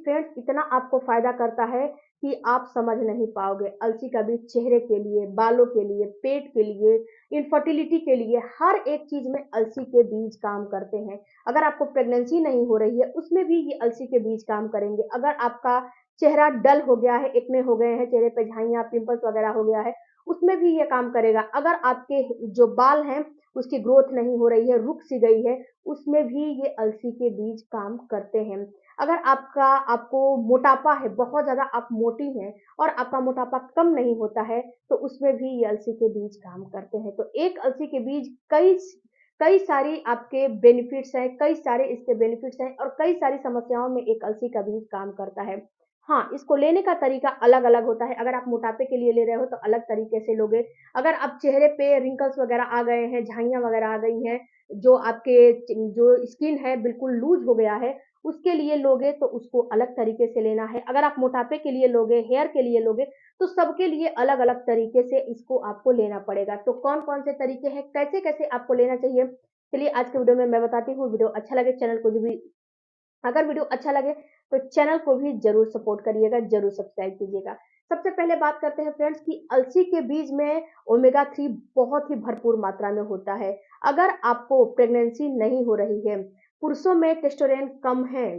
Friends इतना आपको फ़ायदा करता है कि आप समझ नहीं पाओगे। अलसी का बीज चेहरे के लिए, बालों के लिए, पेट के लिए, इनफर्टिलिटी के लिए, हर एक चीज़ में अलसी के बीज काम करते हैं। अगर आपको प्रेगनेंसी नहीं हो रही है, उसमें भी ये अलसी के बीज काम करेंगे। अगर आपका चेहरा डल हो गया है, एक्ने हो गए हैं, चेहरे पे झाइयाँ, पिंपल्स वगैरह हो गया है, उसमें भी ये काम करेगा। अगर आपके जो बाल हैं, उसकी ग्रोथ नहीं हो रही है, रुक सी गई है, उसमें भी ये अलसी के बीज काम करते हैं। अगर आपको मोटापा है, बहुत ज़्यादा आप मोटी हैं और आपका मोटापा कम नहीं होता है, तो उसमें भी ये अलसी के बीज काम करते हैं। तो एक अलसी के बीज कई सारी आपके बेनिफिट्स हैं, कई सारे इसके बेनिफिट्स हैं और कई सारी समस्याओं में एक अलसी का बीज काम करता है। हाँ, इसको लेने का तरीका अलग-अलग होता है। अगर आप मोटापे के लिए ले रहे हो तो अलग तरीके से लोगे। अगर आप चेहरे पे रिंकल्स वगैरह आ गए हैं, झाइयाँ वगैरह आ गई हैं, जो आपके जो स्किन है बिल्कुल लूज़ हो गया है, उसके लिए लोगे तो उसको अलग तरीके से लेना है। अगर आप मोटापे के लिए लोगे, हेयर के लिए लोगे, तो सबके लिए अलग-अलग तरीके से इसको आपको लेना पड़ेगा। तो कौन-कौन से तरीके हैं, कैसे-कैसे आपको लेना चाहिए, चलिए आज के वीडियो में मैं बताती हूँ। वीडियो अच्छा लगे चैनल को जो भी अगर वीडियो अच्छा लगे तो चैनल को भी ज़रूर सपोर्ट करिएगा, ज़रूर सब्सक्राइब कीजिएगा। सबसे पहले बात करते हैं फ्रेंड्स कि अलसी के बीज में ओमेगा 3 बहुत ही भरपूर मात्रा में होता है। अगर आपको प्रेगनेंसी नहीं हो रही है, पुरुषों में टेस्टोस्टेरोन कम है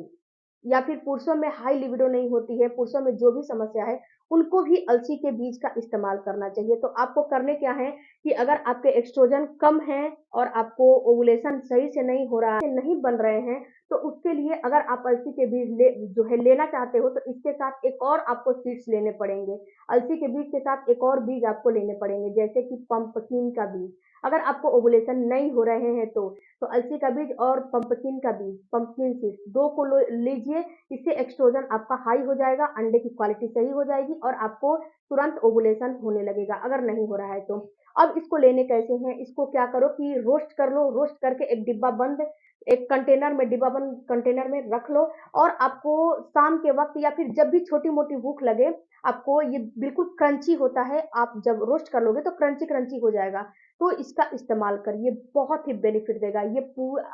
या फिर पुरुषों में हाई लिबिडो नहीं होती है, पुरुषों में जो भी समस्या है, उनको भी अलसी के बीज का इस्तेमाल करना चाहिए। तो आपको करने क्या है कि अगर आपके एस्ट्रोजन कम है और आपको ओवुलेशन सही से नहीं हो रहा है, नहीं बन रहे हैं, तो उसके लिए अगर आप अलसी के बीज जो है लेना चाहते हो, तो इसके साथ एक और आपको सीड्स लेने पड़ेंगे। अलसी के बीज के साथ एक और बीज आपको लेने पड़ेंगे, जैसे कि पंपकिन का बीज। अगर आपको ओवुलेशन नहीं हो रहे हैं तो अलसी का बीज और पंपकिन का बीज, पंपकिन सीड्स 2 को लो लीजिए। इससे एस्ट्रोजन आपका हाई हो जाएगा, अंडे की क्वालिटी सही हो जाएगी और आपको तुरंत ओवुलेशन होने लगेगा, अगर नहीं हो रहा है तो। अब इसको लेने कैसे हैं? इसको क्या करो कि रोस्ट कर लो, रोस्ट करके एक डिब्बा बंद एक कंटेनर में डिब्बाबंद कंटेनर में रख लो और आपको शाम के वक़्त या फिर जब भी छोटी-मोटी भूख लगे, आपको ये बिल्कुल क्रंची होता है, आप जब रोस्ट कर लोगे तो क्रंची-क्रंची हो जाएगा, तो इसका इस्तेमाल करिए, बहुत ही बेनिफिट देगा। ये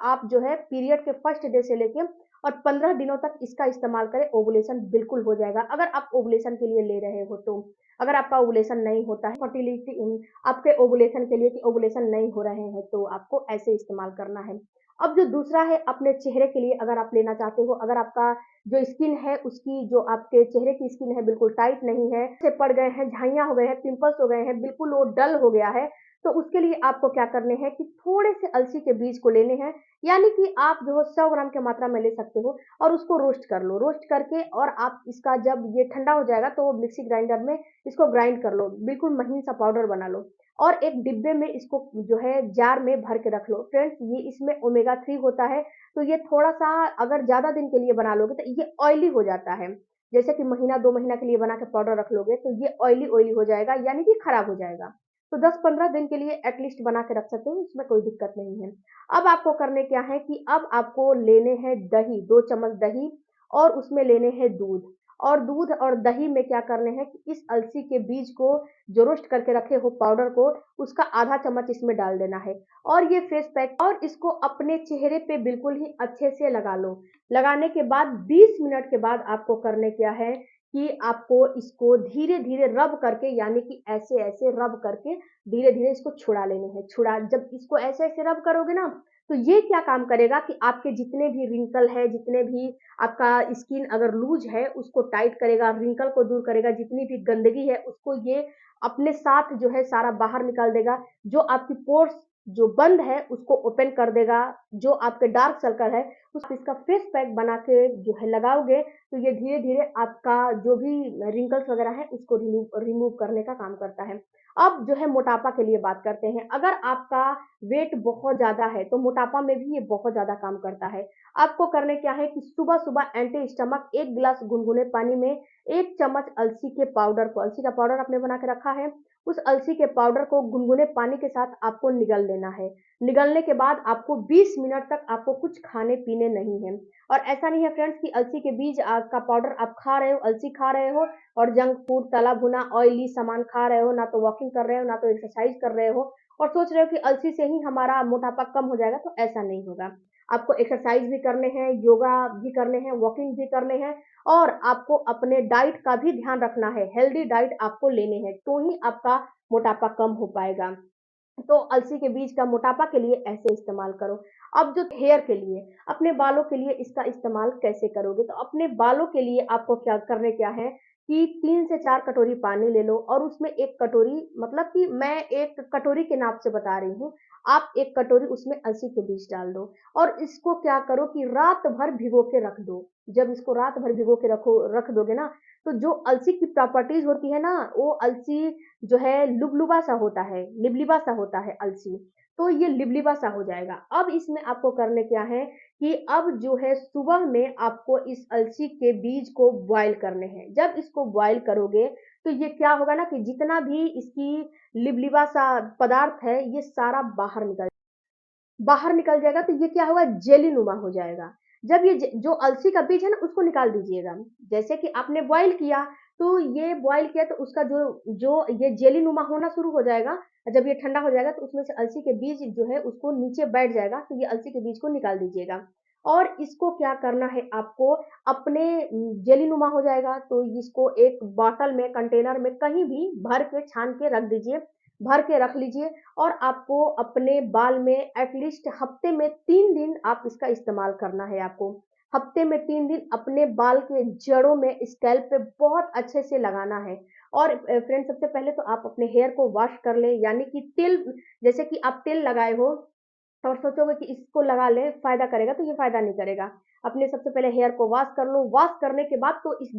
आप जो है पीरियड के फर्स्ट डे से लेके और 15 दिनों तक इसका इस्तेमाल करें, ओवुलेशन बिल्कुल हो जाएगा, अगर आप ओवुलेशन के लिए ले रहे हो तो। अगर आपका ओवुलेशन नहीं होता है, फर्टिलिटी आपके ओवुलेशन के लिए कि ओवुलेशन नहीं हो रहे हैं, तो आपको ऐसे इस्तेमाल करना है। अब जो दूसरा है अपने चेहरे के लिए अगर आप लेना चाहते हो, अगर आपका जो स्किन है उसकी जो आपके चेहरे की स्किन है बिल्कुल टाइट नहीं है, से पड़ गए हैं, झाइयाँ हो गए हैं, पिंपल्स हो गए हैं, बिल्कुल वो डल हो गया है, तो उसके लिए आपको क्या करने हैं कि थोड़े से अलसी के बीज को लेने हैं, यानी कि आप जो है 100 ग्राम की मात्रा में ले सकते हो और उसको रोस्ट कर लो। रोस्ट करके और आप इसका जब ये ठंडा हो जाएगा तो मिक्सी ग्राइंडर में इसको ग्राइंड कर लो, बिल्कुल महीन सा पाउडर बना लो और एक डिब्बे में इसको जो है जार में भर के रख लो। फ्रेंड्स ये इसमें ओमेगा 3 होता है, तो ये थोड़ा-सा अगर ज़्यादा दिन के लिए बना लोगे तो ये ऑयली हो जाता है। जैसे कि महीना 2 महीना के लिए बना के पाउडर रख लोगे तो ये ऑयली-ऑयली हो जाएगा यानी कि खराब हो जाएगा। तो 10-15 दिन के लिए एटलीस्ट बना के रख सकते हो, इसमें कोई दिक्कत नहीं है। अब आपको करने क्या है कि अब आपको लेने हैं दही, 2 चम्मच दही और उसमें लेने हैं दूध और दूध और दही में क्या करने हैं कि इस अलसी के बीज को जो रोस्ट करके रखे हो पाउडर को, उसका आधा चम्मच इसमें डाल देना है और ये फेस पैक और इसको अपने चेहरे पे बिल्कुल ही अच्छे से लगा लो। लगाने के बाद 20 मिनट के बाद आपको करने क्या है कि आपको इसको धीरे-धीरे रब करके यानी कि ऐसे-ऐसे रब करके धीरे-धीरे इसको छुड़ा लेने हैं। जब इसको ऐसे-ऐसे रब करोगे ना, तो ये क्या काम करेगा कि आपके जितने भी रिंकल है, जितने भी आपका स्किन अगर लूज़ है, उसको टाइट करेगा, रिंकल को दूर करेगा, जितनी भी गंदगी है, उसको ये अपने साथ जो है सारा बाहर निकाल देगा। जो आपकी पोर्स जो बंद है, उसको ओपन कर देगा। जो आपके डार्क सर्कल है, उस इसका फेस पैक बना के जो है लगाओगे, तो ये धीरे-धीरे आपका जो भी रिंकल्स वगैरह है, उसको रिमूव रिमूव करने का काम करता है। अब जो है मोटापा के लिए बात करते हैं। अगर आपका वेट बहुत ज़्यादा है, तो मोटापा में भी ये बहुत ज़्यादा काम करता है। आपको करने क्या है कि सुबह-सुबह एंटी स्टमक 1 गिलास गुनगुने पानी में 1 चम्मच अलसी का पाउडर आपने बना के रखा है, उस अलसी के पाउडर को गुनगुने पानी के साथ आपको निगल लेना है। निगलने के बाद आपको 20 मिनट तक आपको कुछ खाने-पीने नहीं है और ऐसा नहीं है फ्रेंड्स कि अलसी के बीज का पाउडर आप खा रहे हो, अलसी खा रहे हो और जंक फूड, तला-भुना, ऑयली सामान खा रहे हो, ना तो वॉकिंग कर रहे हो, ना तो एक्सरसाइज कर रहे हो और सोच रहे हो कि अलसी से ही हमारा मोटापा कम हो जाएगा, तो ऐसा नहीं होगा। आपको एक्सरसाइज भी करने हैं, योगा भी करने हैं, वॉकिंग भी करने हैं और आपको अपने डाइट का भी ध्यान रखना है। हेल्दी डाइट आपको लेने हैं, तो ही आपका मोटापा कम हो पाएगा। तो अलसी के बीज का मोटापा के लिए ऐसे इस्तेमाल करो। अब जो हेयर के लिए, अपने बालों के लिए इसका इस्तेमाल कैसे करोगे? तो अपने बालों के लिए आपको क्या है कि 3 से 4 कटोरी पानी ले लो और उसमें 1 कटोरी, मतलब कि मैं 1 कटोरी के नाप से बता रही हूँ, आप 1 कटोरी उसमें अलसी के बीज डाल दो और इसको क्या करो कि रात भर भिगो के रख दो। जब इसको रात भर भिगो के रख दोगे ना, तो जो अलसी की प्रॉपर्टीज़ होती है ना, वो अलसी जो है लुबलुबा सा होता है, लिबलिबा सा होता है अलसी, तो ये लिबलिबा सा हो जाएगा। अब इसमें आपको करने क्या है कि अब जो है सुबह में आपको इस अलसी के बीज को बॉयल करने हैं। जब इसको बॉयल करोगे तो ये क्या होगा ना कि जितना भी इसकी लिबलिबा सा पदार्थ है, ये सारा बाहर निकल जाएगा, तो ये क्या होगा, जेली नुमा हो जाएगा। जब ये जो अलसी का बीज है ना, उसको निकाल दीजिएगा। जैसे कि आपने बॉईल किया, तो ये बॉईल किया तो उसका जो जो ये जेली नुमा होना शुरू हो जाएगा। और जब ये ठंडा हो जाएगा तो उसमें से अलसी के बीज जो है उसको नीचे बैठ जाएगा, तो ये अलसी के बीज को निकाल दीजिएगा। और इसको क्या करना है आपको, अपने जेली नुमा हो जाएगा तो इसको एक बॉटल में, कंटेनर में कहीं भी भर के छान के रख दीजिए, भर के रख लीजिए और आपको अपने बाल में एटलीस्ट हफ्ते में 3 दिन आप इसका इस्तेमाल करना है आपको। हफ्ते में 3 दिन अपने बाल के जड़ों में, स्कैल्प पे बहुत अच्छे से लगाना है। और फ्रेंड्स, सबसे पहले तो आप अपने हेयर को वॉश कर लें, यानी कि तेल, जैसे कि आप तेल लगाए हो और सोचोगे कि इसको लगा लें, फ़ायदा करेगा, तो ये फ़ायदा नहीं करेगा। अपने सबसे पहले हेयर को वॉश कर लो, वॉश करने के बाद तो इस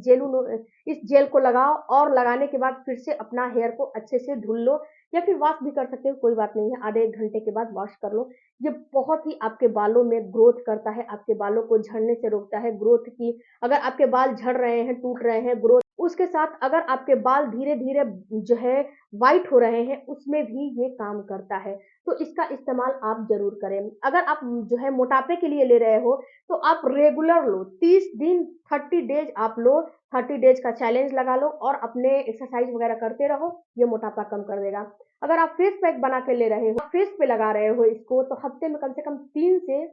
जेल को लगाओ और लगाने के बाद फिर से अपना हेयर को अच्छे से धुल लो या फिर वॉश भी कर सकते हो, कोई बात नहीं है, आधे 1 घंटे के बाद वॉश कर लो। ये बहुत ही आपके बालों में ग्रोथ करता है, आपके बालों को झड़ने से रोकता है, ग्रोथ की, अगर आपके बाल झड़ रहे हैं, टूट रहे हैं, ग्रोथ, उसके साथ अगर आपके बाल धीरे-धीरे जो है व्हाइट हो रहे हैं, उसमें भी ये काम करता है। तो इसका इस्तेमाल आप ज़रूर करें। अगर आप जो है मोटापे के लिए ले रहे हो, तो आप रेगुलर लो, 30 दिन, 30 डेज़ आप लो, 30 डेज़ का चैलेंज लगा लो और अपने एक्सरसाइज़ वगैरह करते रहो, ये मोटापा कम कर देगा। अगर आप फेस पैक बना के ले रहे हो, फेस पे लगा रहे हो इसको, तो हफ्ते में कम से कम 3 से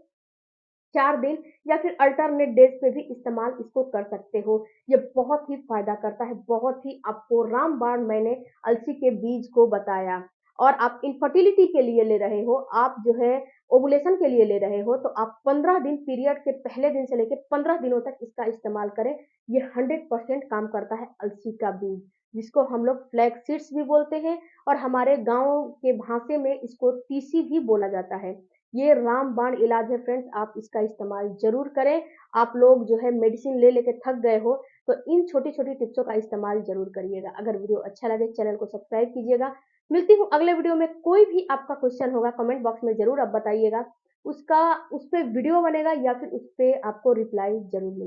4 दिन या फिर अल्टरनेट डेज़ पे भी इस्तेमाल इसको कर सकते हो। ये बहुत ही फ़ायदा करता है, बहुत ही आपको रामबाण मैंने अलसी के बीज को बताया। और आप इनफर्टिलिटी के लिए ले रहे हो, आप जो है ओवुलेशन के लिए ले रहे हो, तो आप 15 दिन, पीरियड के पहले दिन से लेके 15 दिनों तक इसका इस्तेमाल करें। ये 100% काम करता है अलसी का बीज, जिसको हम लोग फ्लैक्स सीड्स भी बोलते हैं और हमारे गाँव के भाषा में इसको तीसी भी बोला जाता है। ये रामबाण इलाज है फ्रेंड्स, आप इसका इस्तेमाल ज़रूर करें। आप लोग जो है मेडिसिन ले लेके थक गए हो, तो इन छोटी-छोटी टिप्सों का इस्तेमाल ज़रूर करिएगा। अगर वीडियो अच्छा लगे, चैनल को सब्सक्राइब कीजिएगा। मिलती हूँ अगले वीडियो में, कोई भी आपका क्वेश्चन होगा कमेंट बॉक्स में ज़रूर आप बताइएगा। उसका उस पे वीडियो बनेगा या फिर उस पे आपको रिप्लाई ज़रूर मिलेगा।